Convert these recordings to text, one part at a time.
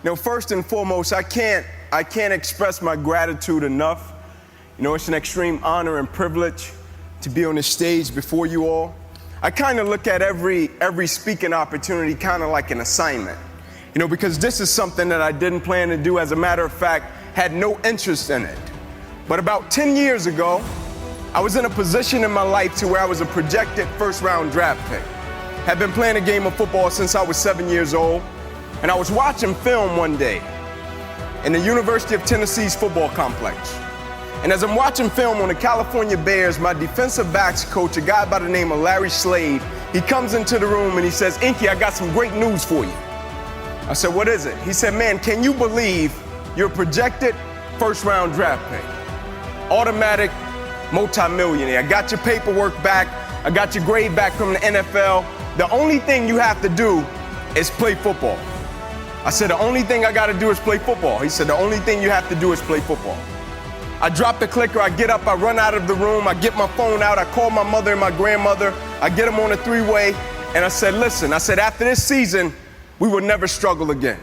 First and foremost, I can't express my gratitude enough. It's an extreme honor and privilege to be on this stage before you all. I kind of look at every speaking opportunity kind of like an assignment, because this is something that I didn't plan to do. As a matter of fact, had no interest in it. But about 10 years ago, I was in a position in my life to where I was a projected first-round draft pick. Had been playing a game of football since I was 7 years old. And I was watching film one day in the University of Tennessee's football complex. And as I'm watching film on the California Bears, my defensive backs coach, a guy by the name of Larry Slade, he comes into the room and he says, "Inky, I got some great news for you." I said, "What is it?" He said, "Man, can you believe you're a projected first-round draft pick? Automatic multimillionaire. I got your paperwork back. I got your grade back from the NFL. The only thing you have to do is play football." I said, "The only thing I got to do is play football." He said, "The only thing you have to do is play football." I drop the clicker, I get up, I run out of the room, I get my phone out, I call my mother and my grandmother, I get them on a three-way, and I said, "Listen," I said, "after this season, we will never struggle again."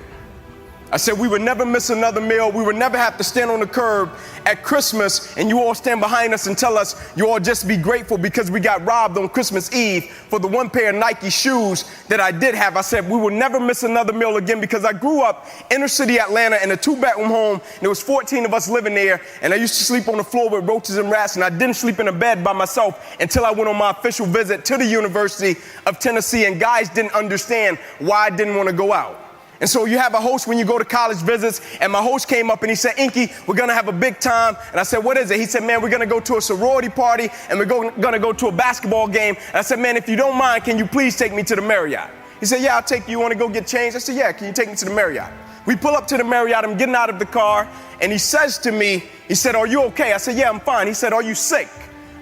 I said, "We would never miss another meal. We would never have to stand on the curb at Christmas and you all stand behind us and tell us you all just be grateful because we got robbed on Christmas Eve for the one pair of Nike shoes that I did have." I said, "We will never miss another meal again," because I grew up inner city Atlanta in a 2-bedroom home. And there was 14 of us living there. And I used to sleep on the floor with roaches and rats. And I didn't sleep in a bed by myself until I went on my official visit to the University of Tennessee. And guys didn't understand why I didn't want to go out. And so you have a host when you go to college visits, and my host came up and he said, "Inky, we're going to have a big time." And I said, "What is it?" He said, "Man, we're going to go to a sorority party and we're going to go to a basketball game." And I said, "Man, if you don't mind, can you please take me to the Marriott?" He said, "Yeah, I'll take you. You want to go get changed?" I said, "Yeah, can you take me to the Marriott?" We pull up to the Marriott. I'm getting out of the car, and he says to me, he said, "Are you okay?" I said, "Yeah, I'm fine." He said, "Are you sick?"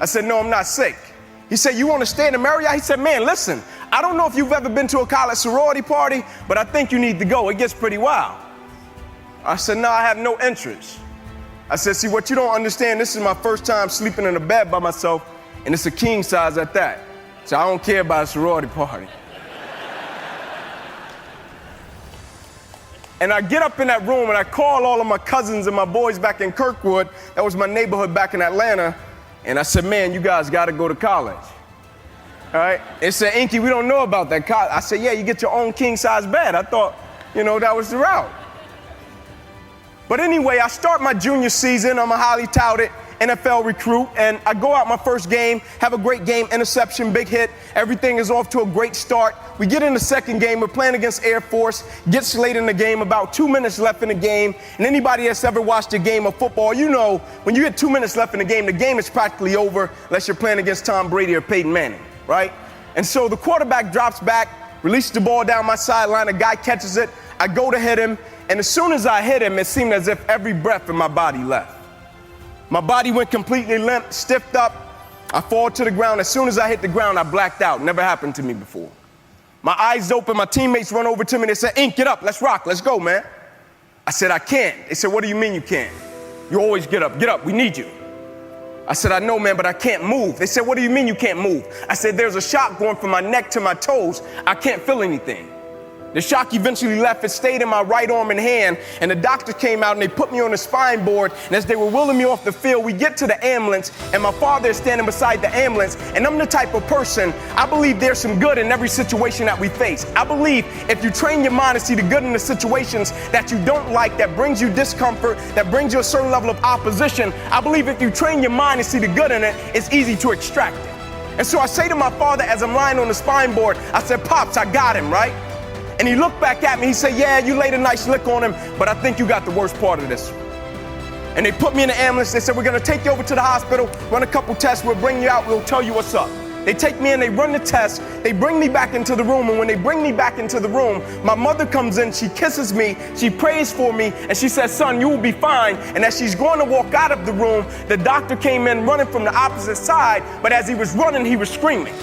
I said, "No, I'm not sick." He said, "You want to stay in the Marriott?" He said, "Man, listen, I don't know if you've ever been to a college sorority party, but I think you need to go. It gets pretty wild." I said, "No, I have no interest." I said, "See, what you don't understand, this is my first time sleeping in a bed by myself, and it's a king size at that. So I don't care about a sorority party." And I get up in that room and I call all of my cousins and my boys back in Kirkwood. That was my neighborhood back in Atlanta. And I said, "Man, you guys got to go to college." All right? They said, "Inky, we don't know about that college." I said, "Yeah, you get your own king-size bed." I thought, that was the route. But anyway, I start my junior season. I'm a highly touted NFL recruit, and I go out my first game, have a great game, interception, big hit. Everything is off to a great start. We get in the second game. We're playing against Air Force. Gets late in the game, about 2 minutes left in the game. And anybody that's ever watched a game of football, when you get 2 minutes left in the game is practically over unless you're playing against Tom Brady or Peyton Manning, right? And so the quarterback drops back, releases the ball down my sideline. A guy catches it. I go to hit him. And as soon as I hit him, it seemed as if every breath in my body left. My body went completely limp, stiffed up. I fall to the ground. As soon as I hit the ground, I blacked out. Never happened to me before. My eyes open. My teammates run over to me. They said, "Ink, get up. Let's rock. Let's go, man." I said, "I can't." They said, "What do you mean you can't? You always get up. Get up. We need you." I said, "I know, man, but I can't move." They said, "What do you mean you can't move?" I said, "There's a shock going from my neck to my toes. I can't feel anything." The shock eventually left. It stayed in my right arm and hand, and the doctor came out and they put me on the spine board. And as they were wheeling me off the field, we get to the ambulance, and my father is standing beside the ambulance. And I'm the type of person, I believe there's some good in every situation that we face. I believe if you train your mind to see the good in the situations that you don't like, that brings you discomfort, that brings you a certain level of opposition, I believe if you train your mind to see the good in it, it's easy to extract it. And so I say to my father as I'm lying on the spine board, I said, "Pops, I got him, right?" And he looked back at me. He said, "Yeah, you laid a nice lick on him, but I think you got the worst part of this." And they put me in the ambulance. They said, "We're going to take you over to the hospital, run a couple tests. We'll bring you out. We'll tell you what's up." They take me in. They run the test. They bring me back into the room. And when they bring me back into the room, my mother comes in. She kisses me. She prays for me. And she says, "Son, you will be fine." And as she's going to walk out of the room, the doctor came in running from the opposite side. But as he was running, he was screaming.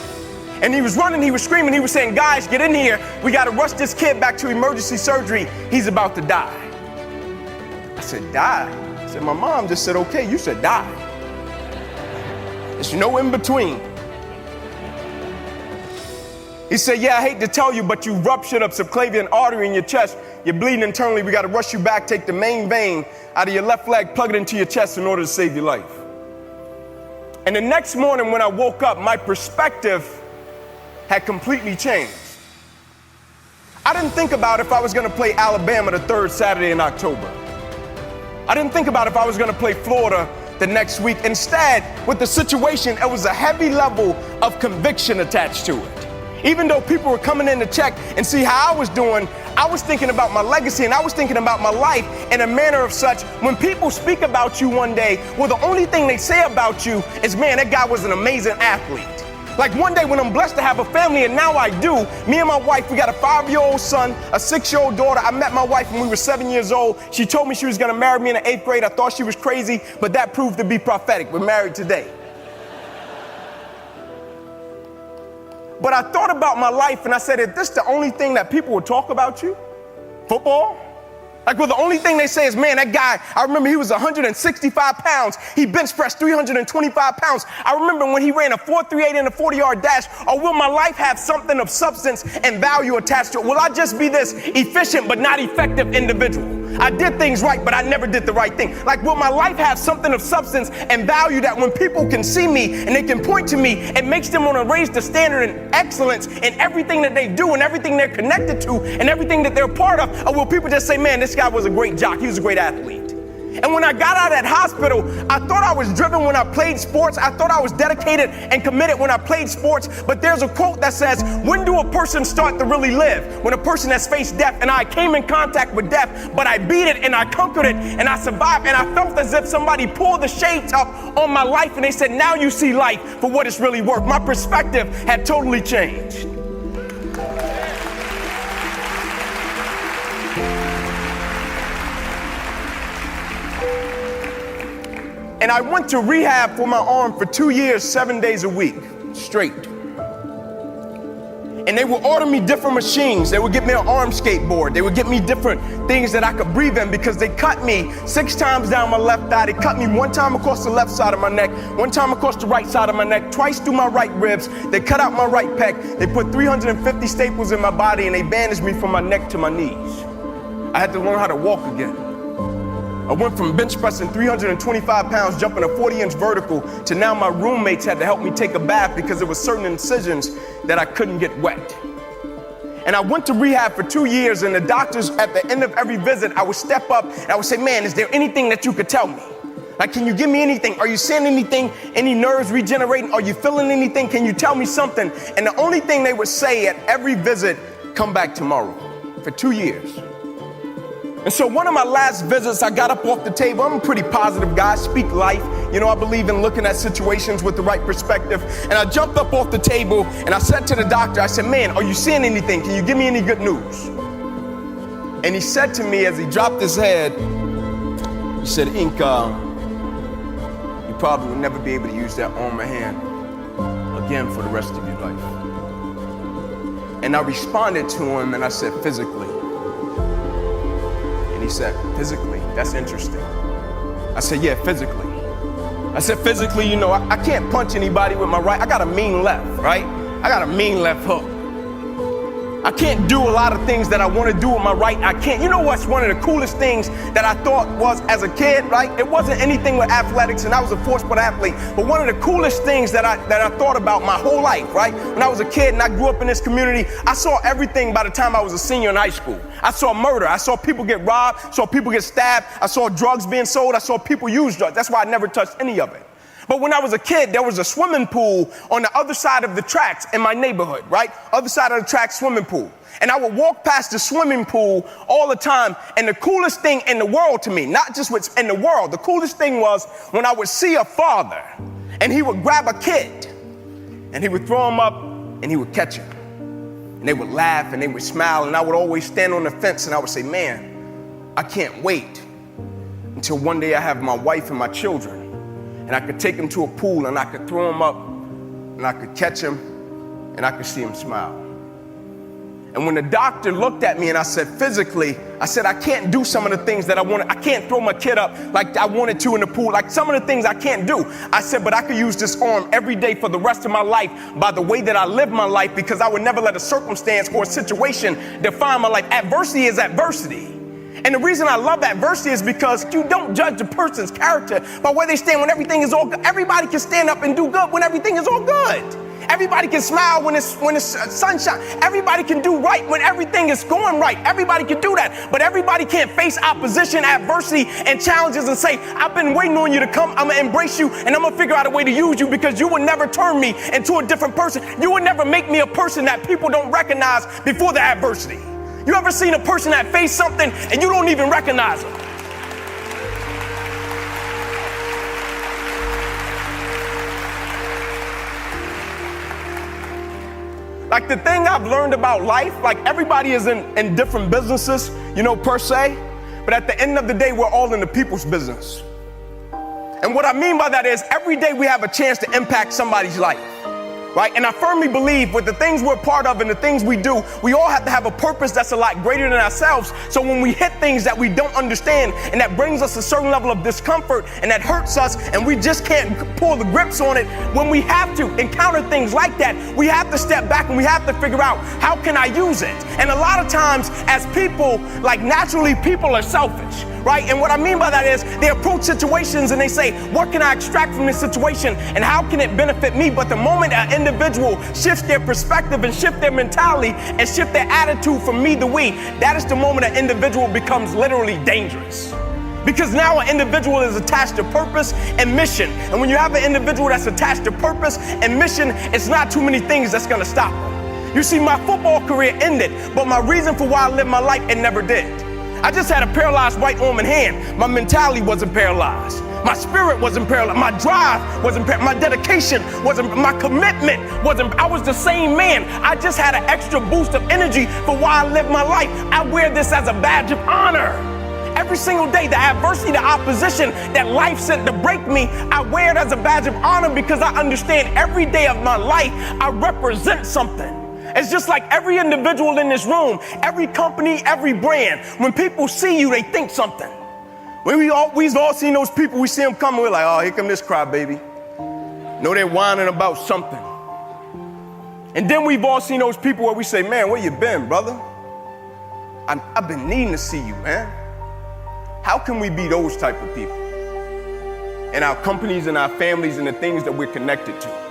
And he was running, he was screaming, he was saying, "Guys, get in here. We got to rush this kid back to emergency surgery. He's about to die." I said, "Die?" I said, "My mom just said, okay." You said, "Die." There's no in between. He said, yeah, I hate to tell you, but you ruptured a subclavian artery in your chest. You're bleeding internally. We got to rush you back, take the main vein out of your left leg, plug it into your chest in order to save your life. And the next morning when I woke up, my perspective had completely changed. I didn't think about if I was going to play Alabama the third Saturday in October. I didn't think about if I was going to play Florida the next week. Instead, with the situation, it was a heavy level of conviction attached to it. Even though people were coming in to check and see how I was doing, I was thinking about my legacy and I was thinking about my life in a manner of such, when people speak about you one day, well, the only thing they say about you is, man, that guy was an amazing athlete. Like one day when I'm blessed to have a family, and now I do, me and my wife, we got a 5-year-old son, a 6-year-old daughter. I met my wife when we were 7 years old. She told me she was gonna marry me in the 8th grade. I thought she was crazy, but that proved to be prophetic. We're married today. But I thought about my life and I said, is this the only thing that people would talk about you? Football? Like, well, the only thing they say is, man, that guy, I remember he was 165 pounds. He bench pressed 325 pounds. I remember when he ran a 4.38 in a 40-yard dash. Or will my life have something of substance and value attached to it? Will I just be this efficient but not effective individual? I did things right, but I never did the right thing. Like, will my life have something of substance and value that when people can see me and they can point to me, it makes them want to raise the standard and excellence in everything that they do and everything they're connected to and everything that they're part of? Or will people just say, man, this guy was a great jock, he was a great athlete? And when I got out of that hospital, I thought I was driven when I played sports. I thought I was dedicated and committed when I played sports. But there's a quote that says, when do a person start to really live? When a person has faced death. And I came in contact with death, but I beat it and I conquered it and I survived. And I felt as if somebody pulled the shades up on my life and they said, now you see life for what it's really worth. My perspective had totally changed. And I went to rehab for my arm for 2 years, 7 days a week, straight. And they would order me different machines. They would get me an arm skateboard. They would get me different things that I could breathe in because they cut me 6 times down my left thigh. They cut me 1 time across the left side of my neck, 1 time across the right side of my neck, twice through my right ribs. They cut out my right pec. They put 350 staples in my body and they bandaged me from my neck to my knees. I had to learn how to walk again. I went from bench pressing 325 pounds, jumping a 40-inch vertical, to now my roommates had to help me take a bath because there were certain incisions that I couldn't get wet. And I went to rehab for 2 years, and the doctors, at the end of every visit, I would step up and I would say, man, is there anything that you could tell me? Like, can you give me anything? Are you seeing anything? Any nerves regenerating? Are you feeling anything? Can you tell me something? And the only thing they would say at every visit, come back tomorrow, for 2 years. And so one of my last visits, I got up off the table. I'm a pretty positive guy, speak life. You know, I believe in looking at situations with the right perspective. And I jumped up off the table and I said to the doctor, I said, man, are you seeing anything? Can you give me any good news? And he said to me as he dropped his head, he said, Inky, you probably will never be able to use that arm or hand again for the rest of your life. And I responded to him and I said, physically. He said, physically? That's interesting. I said, yeah, physically. I said, physically, you know, I can't punch anybody with my right. I got a mean left, right? I got a mean left hook. I can't do a lot of things that I want to do with my right. I can't. You know what's one of the coolest things that I thought was as a kid, right? It wasn't anything with athletics, and I was a four-sport athlete. But one of the coolest things that I thought about my whole life, right? When I was a kid and I grew up in this community, I saw everything by the time I was a senior in high school. I saw murder. I saw people get robbed. Saw people get stabbed. I saw drugs being sold. I saw people use drugs. That's why I never touched any of it. But when I was a kid, there was a swimming pool on the other side of the tracks in my neighborhood, right? Other side of the track, swimming pool. And I would walk past the swimming pool all the time. And the coolest thing in the world to me, not just what's in the world, the coolest thing was when I would see a father and he would grab a kid and he would throw him up and he would catch him. And they would laugh and they would smile. And I would always stand on the fence and I would say, man, I can't wait until one day I have my wife and my children. And I could take him to a pool and I could throw him up and I could catch him and I could see him smile. And when the doctor looked at me and I said, physically, I said, I can't do some of the things that I wanted. I can't throw my kid up like I wanted to in the pool. Like some of the things I can't do. I said, but I could use this arm every day for the rest of my life by the way that I live my life, because I would never let a circumstance or a situation define my life. Adversity is adversity. And the reason I love adversity is because you don't judge a person's character by where they stand when everything is all good. Everybody can stand up and do good when everything is all good. Everybody can smile when it's sunshine. Everybody can do right when everything is going right. Everybody can do that. But everybody can't face opposition, adversity, and challenges and say, I've been waiting on you to come. I'm going to embrace you, and I'm going to figure out a way to use you, because you would never turn me into a different person. You would never make me a person that people don't recognize before the adversity. You ever seen a person that faced something and you don't even recognize them? Like the thing I've learned about life, like everybody is in different businesses, per se, but at the end of the day, we're all in the people's business. And what I mean by that is every day we have a chance to impact somebody's life, right? And I firmly believe with the things we're part of and the things we do, we all have to have a purpose that's a lot greater than ourselves. So when we hit things that we don't understand and that brings us a certain level of discomfort and that hurts us and we just can't pull the grips on it, when we have to encounter things like that, we have to step back and we have to figure out, how can I use it? And a lot of times as people, like naturally people are selfish, right? And what I mean by that is they approach situations and they say, what can I extract from this situation and how can it benefit me? But the moment an individual shifts their perspective and shift their mentality and shift their attitude from me to we, that is the moment an individual becomes literally dangerous. Because now an individual is attached to purpose and mission. And when you have an individual that's attached to purpose and mission, it's not too many things that's gonna stop them. You see, my football career ended, but my reason for why I lived my life, it never did. I just had a paralyzed right arm and hand. My mentality wasn't paralyzed. My spirit wasn't paralyzed. My drive wasn't paralyzed. My dedication wasn't, my commitment wasn't, I was the same man. I just had an extra boost of energy for why I lived my life. I wear this as a badge of honor. Every single day, the adversity, the opposition that life sent to break me, I wear it as a badge of honor because I understand every day of my life, I represent something. It's just like every individual in this room, every company, every brand. When people see you, they think something. When we've all seen those people, we see them coming, we're like, oh, here come this crybaby. No, they're whining about something. And then we've all seen those people where we say, man, where you been, brother? I've been needing to see you, man. How can we be those type of people in our companies and our families and the things that we're connected to?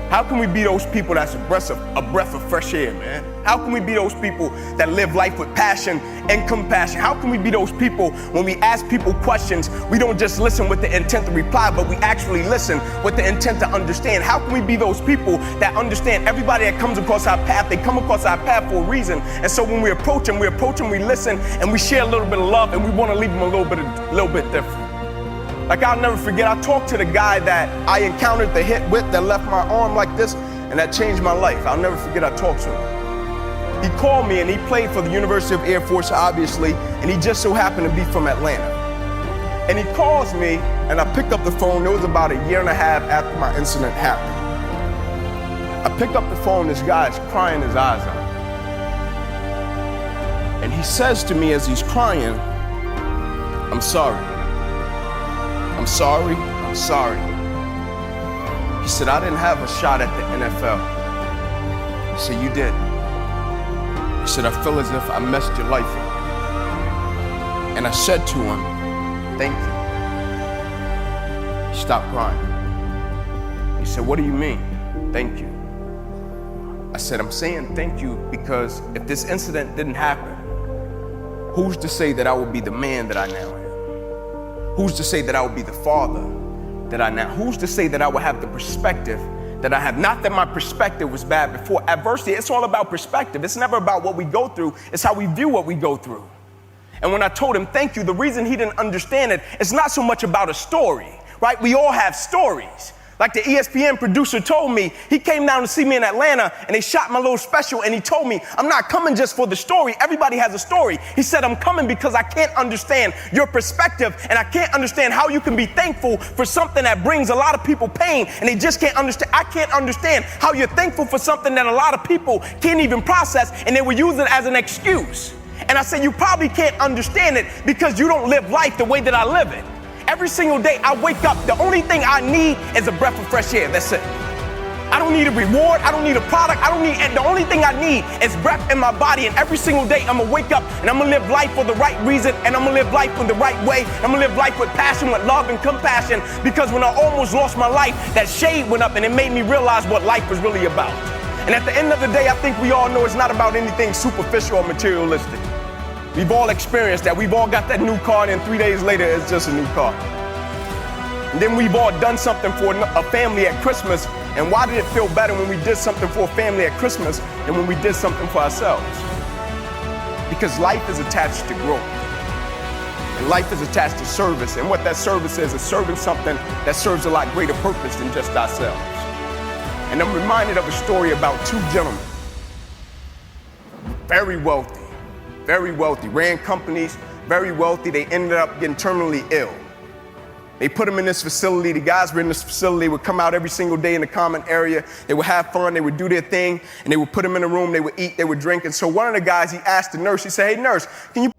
How can we be those people that's a breath of fresh air, man? How can we be those people that live life with passion and compassion? How can we be those people when we ask people questions, we don't just listen with the intent to reply, but we actually listen with the intent to understand? How can we be those people that understand everybody that comes across our path, they come across our path for a reason. And so when we approach them, we listen, and we share a little bit of love, and we want to leave them a little bit different. Like I'll never forget, I talked to the guy that I encountered the hit with that left my arm like this, and that changed my life. I'll never forget I talked to him. He called me and he played for the University of Air Force, obviously, and he just so happened to be from Atlanta. And he calls me and I picked up the phone. It was about a year and a half after my incident happened. I picked up the phone, this guy is crying his eyes out. And he says to me as he's crying, I'm sorry. I'm sorry, I'm sorry. He said, I didn't have a shot at the NFL. He said, you did. He said, I feel as if I messed your life up. And I said to him, thank you. He stopped crying. He said, what do you mean, thank you? I said, I'm saying thank you because if this incident didn't happen, who's to say that I would be the man that I now am? Who's to say that I would be the father that I now? Who's to say that I would have the perspective that I have? Not that my perspective was bad before. Adversity, it's all about perspective. It's never about what we go through. It's how we view what we go through. And when I told him thank you, the reason he didn't understand it, it's not so much about a story, right? We all have stories. Like the ESPN producer told me, he came down to see me in Atlanta and they shot my little special and he told me, I'm not coming just for the story. Everybody has a story. He said, I'm coming because I can't understand your perspective and I can't understand how you can be thankful for something that brings a lot of people pain and they just can't understand. I can't understand how you're thankful for something that a lot of people can't even process and they will use it as an excuse. And I said, you probably can't understand it because you don't live life the way that I live it. Every single day I wake up, the only thing I need is a breath of fresh air. That's it. I don't need a reward. I don't need a product. The only thing I need is breath in my body. And every single day I'm gonna wake up and I'm gonna live life for the right reason. And I'm gonna live life in the right way. I'm gonna live life with passion, with love and compassion. Because when I almost lost my life, that shade went up and it made me realize what life was really about. And at the end of the day, I think we all know it's not about anything superficial or materialistic. We've all experienced that. We've all got that new car, and then 3 days later, it's just a new car. And then we've all done something for a family at Christmas. And why did it feel better when we did something for a family at Christmas than when we did something for ourselves? Because life is attached to growth. And life is attached to service. And what that service is serving something that serves a lot greater purpose than just ourselves. And I'm reminded of a story about two gentlemen, very wealthy, ran companies, very wealthy. They ended up getting terminally ill. They put them in this facility. The guys were in this facility, would come out every single day in the common area. They would have fun, they would do their thing, and they would put them in a room, they would eat, they would drink. And so one of the guys, he asked the nurse, he said, hey nurse, can you